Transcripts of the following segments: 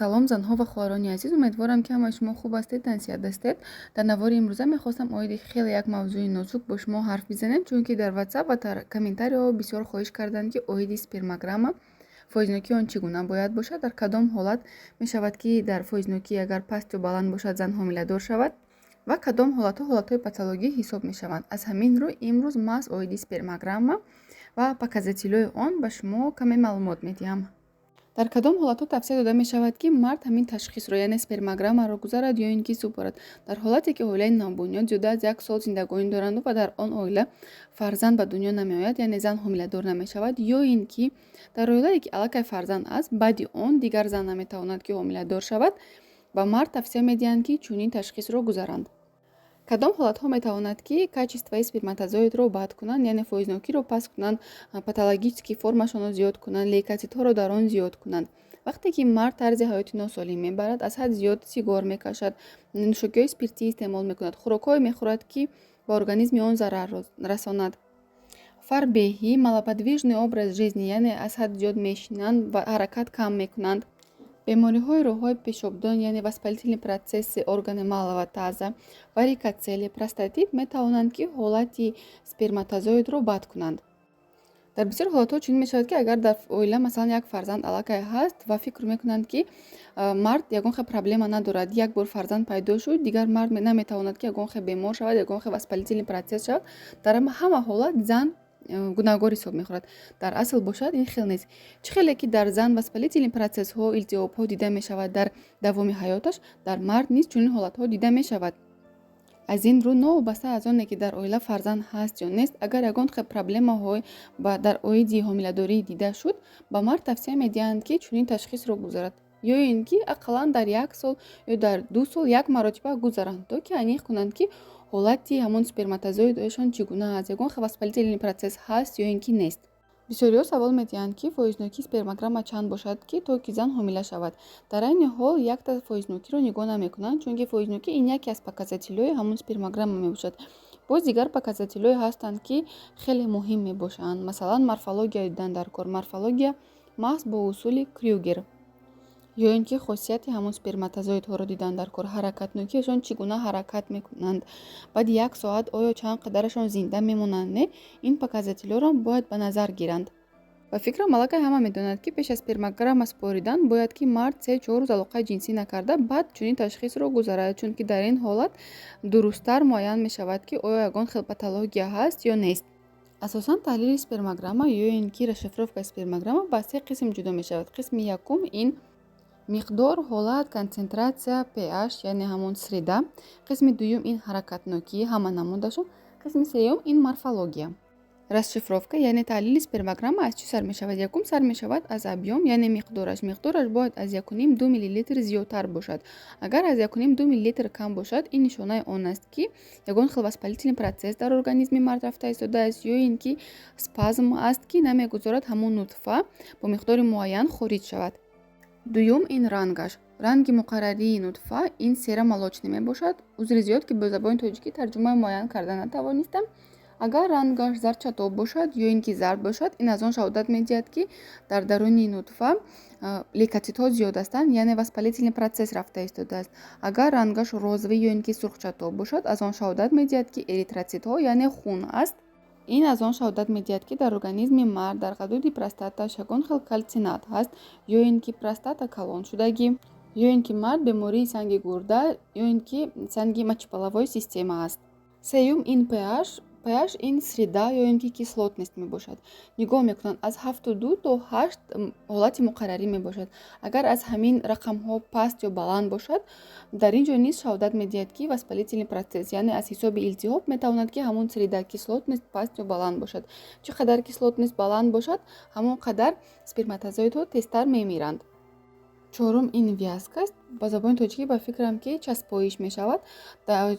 салом занҳо ва хоҳарони азиз, умедворам ки ҳамаи шумо хуб ҳастед, тансият ҳастед. Дар навори имрӯза мехостам оиди хеле як мавзӯи нозук бо шумо ҳарф бизанем, чунки дар WhatsApp ва комментариҳо бисёр хоҳиш карданд ки оиди спермограмма фоизнокии он чӣ гуна бояд бошад, дар кадом ҳолат мешавад ки дар фоизнокӣ агар паст ё баланд бошад зан ҳомиладор шавад ва кадом ҳолатҳои патологӣ ҳисоб мешаванд. Аз ҳамин рӯ имрӯз маҳз оиди спермограмма ва показателҳои он ба шумо каме маълумот медиҳам. Дар кадом ҳолатҳо тавсия дода мешавад ки мард ҳамин ташхисро, яъне спермограммаро гузарад ё ин ки супорад? Дар ҳолате ки оилаи нобунёд зиёда аз 1 сол зиндагонӣ доранд ва дар он оила фарзанд ба дунё намеояд, яъне зан ҳомиладор намешавад, ё ин ки дар оилае ки аллакай фарзанд аст, баъди он дигар зан наметавонад ки ҳомиладор шавад, ба мард тавсия медиҳанд ки чунин ташхисро гузаранд. Кадом ҳолатҳо метавонад ки качествои сперматозоидро бад кунанд, яъне фоизнокиро паст кунанд, патологически формашонро зиёд кунанд, лейкоцитҳоро дар он зиёд кунанд? Вақте ки мард тарзи ҳаёти носолим мебарад, аз ҳад зиёд сигор мекашад, нӯшокиҳои спиртӣ истеъмол мекунад, хӯрокҳое мехӯрад ки ба организми он зарар расонад, фарбеҳӣ, малоподвижный образ жизни, яъне аз ҳад зиёд мешинанд ва ҳаракат кам мекунанд, бемориҳои роҳҳои пешобдон, яъне воспалительни процесси органи малова таза, варикоцеле, простатит метавонанд ки ҳолати сперматозоидро бад кунанд. Дар бисёр ҳолатҳо чунин мешавад ки агар дар оила масалан як фарзанд аллакай ҳаст ва фикр мекунанд ки мард ягон хел проблема надорад, як бор фарзанд пайдо шуд, дигар мард наметавонад ки ягон хел бемор шавад, ягон хел воспалительный процесс шавад, дар ҳама ҳолат зан гунаҳгор ҳисоб мехӯрад. Дар асл бошад ин хел нест. Чӣ хеле ки дар зан воспалительни процессҳо, илтиҳобҳо дида мешавад дар давоми ҳаёташ, дар мард низ чунин ҳолатҳо дида мешавад. Аз ин рӯ новобаста аз оне ки дар оила фарзанд ҳаст ё нест, агар ягон хел проблемаҳо дар оиди ҳомиладорӣ дида шуд, ба мард тавсия медиҳанд ки чунин ташхисро гузарад, ё ин ки ақаллан дар 1 сол ё дар 2 сол як маротиба гузаранд, то ки аниқ кунанд ки ҳолати ҳамон сперматозоидашон чӣ гуна аст, ягон хел воспалительный процесс ҳаст ё ин ки нест. бисёриҳо савол медиҳанд ки фоизнокии спермограмма чанд бошад ки то ки зан ҳомила шавад. Дар айни ҳол якта фоизнокиро нигоҳ намекунанд, чунки фоизнокӣ ин яке аз показателҳои ҳамон спермограмма мебошад. боз дигар показателҳое ҳастанд ки хеле муҳим мебошанд. Масалан, морфология дидан дар кор. Морфология маҳз бо усули Крюгер, ё ин ки хосияти ҳамон сперматозоидҳоро дидан дар кор, ҳаракатнокиашон чӣ гуна ҳаракат мекунанд, баъди 1 соат оё чанд қадарашон зинда мемонанд, не? Ин показателҳоро бояд ба назар гиранд. Ба фикрам аллакай ҳама медонад ки пеш аз спермограмма споридан бояд ки мард 3-4 рӯз алоқаи ҷинсӣ накарда, баъд чунин ташхисро гузарад, чунки дар ин ҳолат дурусттар муайян мешавад ки оё ягон хел патология ҳаст ё нест. асосан таҳлили спермограмма ё ин ки расшифровкаи спермограмма ба 3 қисм ҷудо мешавад. Қисми якум ин миқдор, ҳолат, консентратсия, pH, яъне ҳамон среда. Қисми дуюм ин ҳаракатнокӣ, ҳама намудашон. Қисми сеюм ин морфология. Расшифровка, яъне таҳлили спермограмма аз чӣ сар мешавад? Якум сар мешавад аз объём, яъне миқдораш. Миқдораш бояд аз 1,5-2 мл зиёдтар бошад. Агар аз 1,5-2 мл кам бошад, ин нишонаи он аст ки ягон хел воспалительный процесс дар организми мард рафта истодааст, ё ин ки спазм аст ки намегузорад ҳамон нутфа бо миқдори муайян хориҷ шавад. дуюм ин рангаш. Ранги муқаррарии нутфа ин сера молочный мебошад. Узри зиёд ки бо забони тоҷикӣ тарҷумаи муайян карда натавонистам. Агар рангаш зарчатоб бошад ё ин ки зард бошад, ин аз он шаҳодат медиҳад ки дар даруни нутфа лейкоцитҳо зиёд ҳастанд, яъне воспалительный процесс рафта истодааст. Агар рангаш розовӣ ё ин ки сурхчатоб бошад, аз он шаҳодат медиҳад ки эритроцитҳо, яъне хун аст. ин аз он шаҳодат медиҳад ки дар организми мард дар ҳудуди простаташ ягон хел калсинат ҳаст, ё ин ки простата калон шудагӣ, ё ин ки мард бемории санги гурда, ё ин ки санги мочеполовой система аст. Сеюм ин pH ин среда ё ин ки кислотность мебошад. Нигоҳ мекунанд аз 7.2 то 8 ҳолати муқаррарӣ мебошад. Агар аз ҳамин рақамҳо паст ё баланд бошад, дар ин ҷо низ шаҳодат медиҳад ки воспалительный процесс, яъне аз ҳисоби илтиҳоб метавонад ки ҳамон среда кислотность паст ё баланд бошад. Чӣ қадар кислотность баланд бошад, ҳамон қадар сперматозоидҳо тезтар мемиранд. чорум ин вязкост. Ба забони тоҷикӣ ба фикрам ки часпоиш мешавад.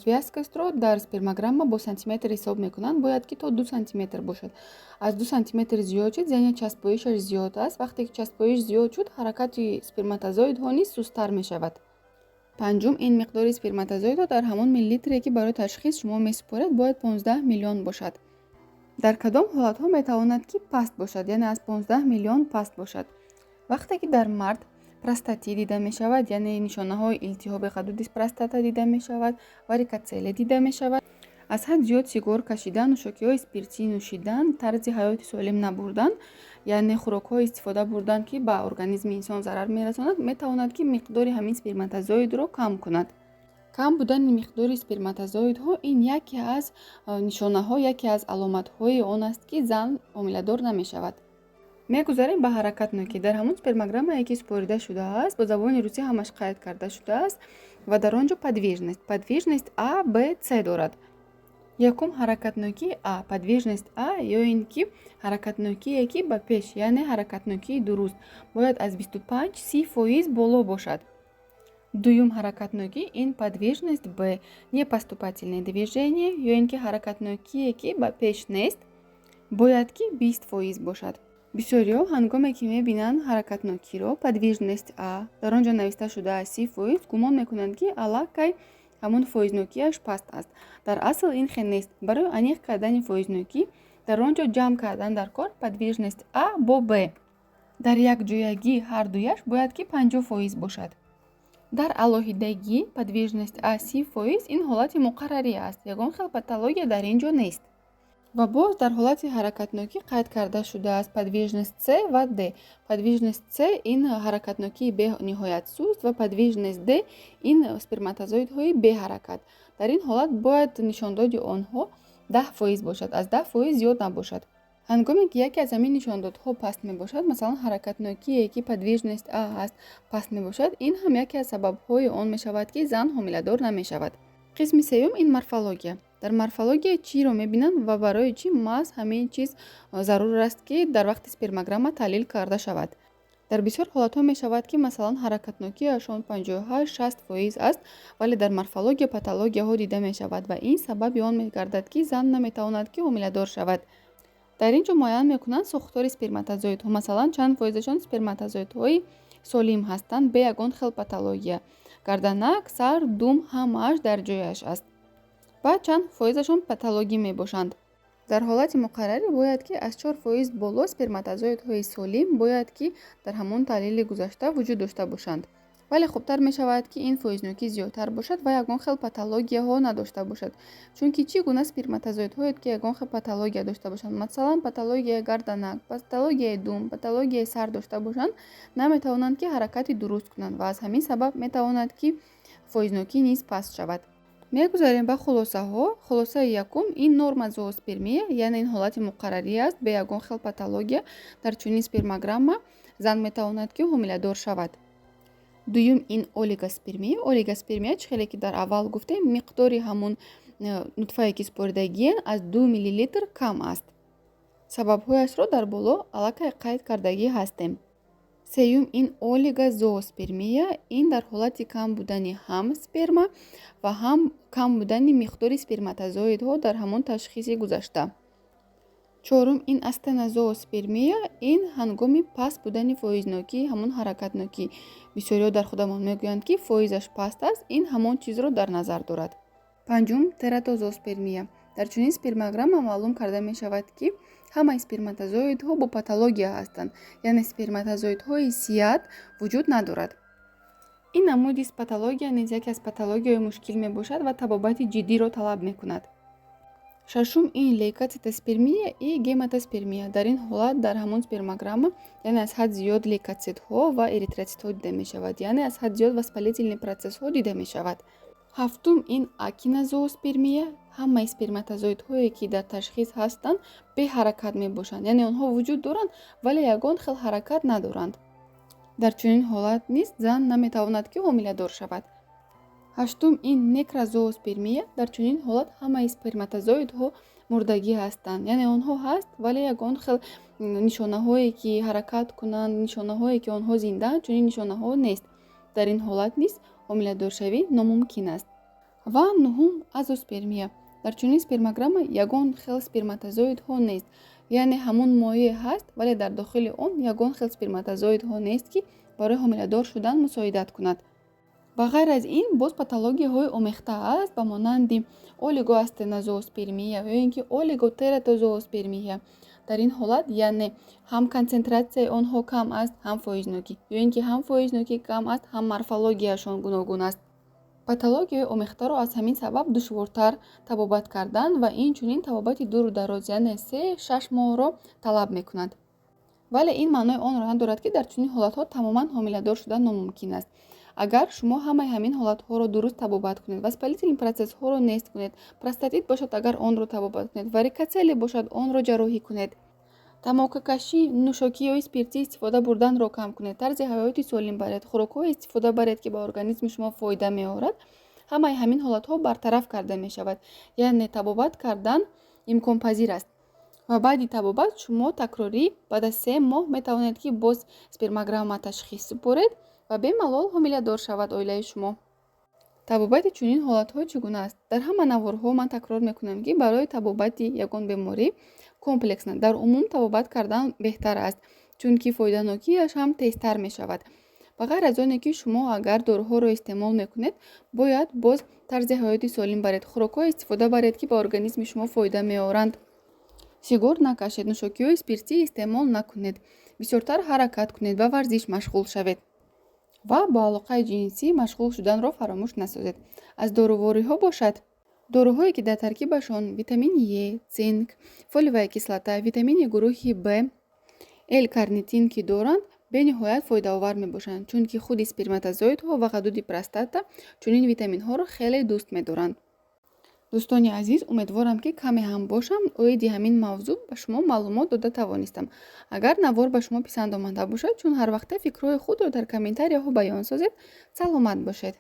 Вязкостро дар спермограмма бо сантиметр ҳисоб мекунанд. Бояд ки то 2 сантиметр бошад. аз 2 сантиметр зиёд шуд, яъне часпоишаш зиёд аст. вақте ки часпоиш зиёд шуд, ҳаракати сперматозоидҳо низ сусттар мешавад. панҷум ин миқдори сперматозоидҳо дар ҳамон миллилитре ки барои ташхис шумо месупоред, бояд 15 миллион бошад. дар кадом ҳолатҳо метавонад ки паст бошад, яъне аз 15 миллион паст бошад? вақте ки дар мард простатит дида мешавад, яъне нишонаҳои илтиҳоби ғадуди простата дида мешавад, варикоцеле дида мешавад. аз ҳад зиёд сигор кашидан, нӯшокиҳои спиртӣ нӯшидан, тарзи ҳаёти солим набурдан, яъне хӯрокҳои истифода бурдан, ки ба организми инсон зарар мерасонад, метавонад ки миқдори ҳамин сперматозоидро кам кунад. кам будани миқдори сперматозоидҳо ин яке аз нишонаҳо, яке аз аломатҳои он аст, ки зан ҳомиладор намешавад. мегузарем ба ҳаракатнокӣ. дар ҳамон спермограммае ки супорида шудааст, бо забони русӣ ҳамаш қайд карда шудааст ва дар он ҷо подвижность А, Б, С дорад. якум ҳаракатнокии А, подвижность А ё ин ки ҳаракатнокие ки ба пеш, яъне ҳаракатнокии дуруст бояд аз 25-30% боло бошад. дуюм ҳаракатнокӣ ин подвижность Б, непоступательное движение ё ин ки ҳаракатнокие ки ба пеш нест, бояд ки 20% бошад. бисёриҳо ҳангоме ки мебинанд ҳаракатнокиро подвижность А дар он ҷо нависта шудааст 30%, гумон мекунанд ки аллакай ҳамон фоизнокияш паст аст. дар асл ин хел нест. барои аниқ кардани фоизнокӣ дар он ҷо ҷамъ кардан дар кор подвижность А бо Б. дар якҷоягӣ ҳардуяш бояд ки 50% бошад. дар алоҳидагӣ подвижность А 30% ин ҳолати муқаррарӣ аст. ягон хел патология дар ин ҷо нест. ва боз дар ҳолати ҳаракатнокӣ қайд карда шудааст подвижность С ва Д. подвижность С ин ҳаракатнокии бениҳоят суст ва подвижность Д ин сперматозоидҳои беҳаракат. дар ин ҳолат бояд нишондоди онҳо 10% бошад, аз 10% зиёд набошад. ҳангоме ки яке аз ҳамин нишондодҳо паст мебошад, масалан ҳаракатнокие ки подвижность А аст паст мебошад, ин ҳам яке аз сабабҳои он мешавад ки зан ҳомиладор намешавад. қисми сеюм ин морфология. дар морфология чиро мебинанд ва барои чӣ маҳз ҳамин чиз зарур аст ки дар вақти спермограмма таҳлил карда шавад. дар бисёр ҳолатҳо мешавад ки масалан ҳаракатнокияшон 58-60% аст, вале дар морфология патологияҳо дида мешавад ва ин сабаби он мегардад ки зан наметавонад ки ҳомиладор шавад. дар ин ҷо муайян мекунанд сохтори сперматозоидҳо. масалан чанд фоизашон сперматозоидҳои солим ҳастанд бе ягон хел патология. гарданак, сар, дум ҳамааш дар ҷояш аст. ва чанд фоизашон патологӣ мебошанд. дар ҳолати муқаррарӣ бояд ки аз 4% боло сперматозоидҳои солим бояд ки дар ҳамон таҳлили гузашта вуҷуд дошта бошанд. вале хубтар мешавад ки ин фоизнокӣ зиёдтар бошад ва ягон хел патологияҳо надошта бошад. чунки чӣ гуна сперматозоидҳоед ки ягон хел патология дошта бошанд, масалан патологияи гарданак, патологияи дум, патологияи сар дошта бошанд, наметавонанд ки ҳаракати дуруст кунанд ва аз ҳамин сабаб метавонад ки фоизнокӣ низ паст шавад. мегузарем ба хулосаҳо. хулосаи якум ин норма зооспермия, яъне ин ҳолати муқаррарӣ аст бе ягон хел патология. дар чунин спермограмма зан метавонад ки ҳомиладор шавад. дуюм ин олигоспермия. олигоспермия чӣ хеле ки дар аввал гуфтем миқдори ҳамон нутфае ки супоридагиен аз 2 мл кам аст. сабабҳояшро дар боло аллакай қайд кардагӣ ҳастем. сеюм ин олигозооспермия. ин дар ҳолати кам будани ҳам сперма ва ҳам кам будани миқдори сперматозоидҳо дар ҳамон ташхиси гузашта. чорум ин астенозооспермия. ин ҳангоми паст будани фоизнокӣ ҳамон ҳаракатнокӣ. бисёриҳо дар худамон мегӯянд ки фоизаш паст аст. ин ҳамон чизро дар назар дорад. панҷум тератозооспермия. дар чунин спермограмма маълум карда мешавад ки ҳамаи сперматозоидҳо бо патология ҳастанд, яъне сперматозоидҳои сият вуҷуд надорад. ин намуди патология низ яке аз патологияҳои мушкил мебошад ва табобати ҷиддиро талаб мекунад. шашум ин лейкоцитоспермия и гематоспермия. дар ин ҳолат дар ҳамон спермограмма яъне аз ҳад зиёд лейкоцитҳо ва эритроцитҳо дида мешавад, яъне аз ҳад зиёд воспалительни процессҳо дида мешавад. ҳафтум ин акинозооспермия. ҳамаи сперматозоидҳое ки дар ташхис ҳастанд беҳаракат мебошанд, яъне онҳо вуҷуд доранд вале ягон хел ҳаракат надоранд. дар чунин ҳолат низ зан наметавонад ки ҳомиладор шавад. ҳаштум ин некрозооспермия. дар чунин ҳолат ҳамаи сперматозоидҳо мурдагӣ ҳастанд, яъне онҳо ҳаст вале ягон хел нишонаҳое ки ҳаракат кунанд, нишонаҳое ки онҳо зиндаанд, чунин нишонаҳо нест. дар ин ҳолат низ ҳомиладоршавӣ номумкин аст. ва нуҳум азоспермия. дар чунин спермограмма ягон хел сперматозоидҳо нест, яъне ҳамон моеъ ҳаст вале дар дохили он ягон хел сперматозоидҳо нест ки барои ҳомиладор шудан мусоидат кунад. ба ғайр аз ин боз патологияҳои омехта аст ба монанди олигоастенозооспермия ё ин ки олиготератозооспермия. дар ин ҳолат яъне ҳам консентратсияи онҳо кам аст, ҳам фоизнокӣ, ё ин ки ҳам фоизнокӣ кам аст, ҳам морфологияшон гуногун аст. патологияи омехтаро аз ҳамин сабаб душвортар табобат кардан ва инчунин табобати дуру дароз яъне 3-6 моҳро талаб мекунад. вале ин маънои онро надорад ки дар чунин ҳолатҳо тамоман ҳомиладор шудан номумкин аст. агар шумо ҳамаи ҳамин ҳолатҳоро дуруст табобат кунед, воспалительни процессҳоро нест кунед, простатит бошад агар онро табобат кунед, варикоцеле бошад онро ҷарроҳӣ кунед, тамокакашӣ, нӯшокӣ ё спиртӣ истифода бурданро кам кунед, тарзи ҳаёти солим баред, хӯрокҳое истифода баред ки ба организми шумо фоида меорад, ҳамаи ҳамин ҳолатҳо бартараф карда мешавад. яъне табобат кардан имконпазир аст ва баъди табобат шумо такрорӣ баъд аз 3 моҳ метавонед ки боз спермограмма ташхис супоред ва бемалол ҳомиладор шавад оилаи шумо. табобати чунин ҳолатҳо чӣ гуна аст? дар ҳама наворҳо ман такрор мекунам ки барои табобати ягон беморӣ комплексна дар умум табобат кардан беҳтар аст, чунки фоиданокияш ҳам тезтар мешавад. ба ғайр аз оне ки шумо агар доруҳоро истеъмол мекунед, бояд боз тарзи ҳаёти солим баред, хӯрокҳое истифода баред ки ба организми шумо фоида меоранд. сигор накашед, нӯшокиҳои спиртӣ истеъмол накунед, бисёртар ҳаракат кунед, ба варзиш машғул шавед ва ба алоқаи ҷинсӣ машғул шуданро фаромӯш насозед. аз дорувориҳо бошад доруҳое ки дар таркибашон витамини Е, цинк, фолиевая кислота, витамини гурӯҳи Б, L-карнитин ки доранд, бениҳоят фоидаовар мебошанд, чунки худи сперматозоидҳо ва ғадуди простата чунин витаминҳоро хеле дӯст медоранд. дӯстони азиз, умедворам ки каме ҳам бошам оиди ҳамин мавзӯъ ба шумо маълумот дода тавонистам. агар навор ба шумо писанд омада бошад, чун ҳар вақта фикрҳои худро дар комментарияҳо баён созед, саломат бошед.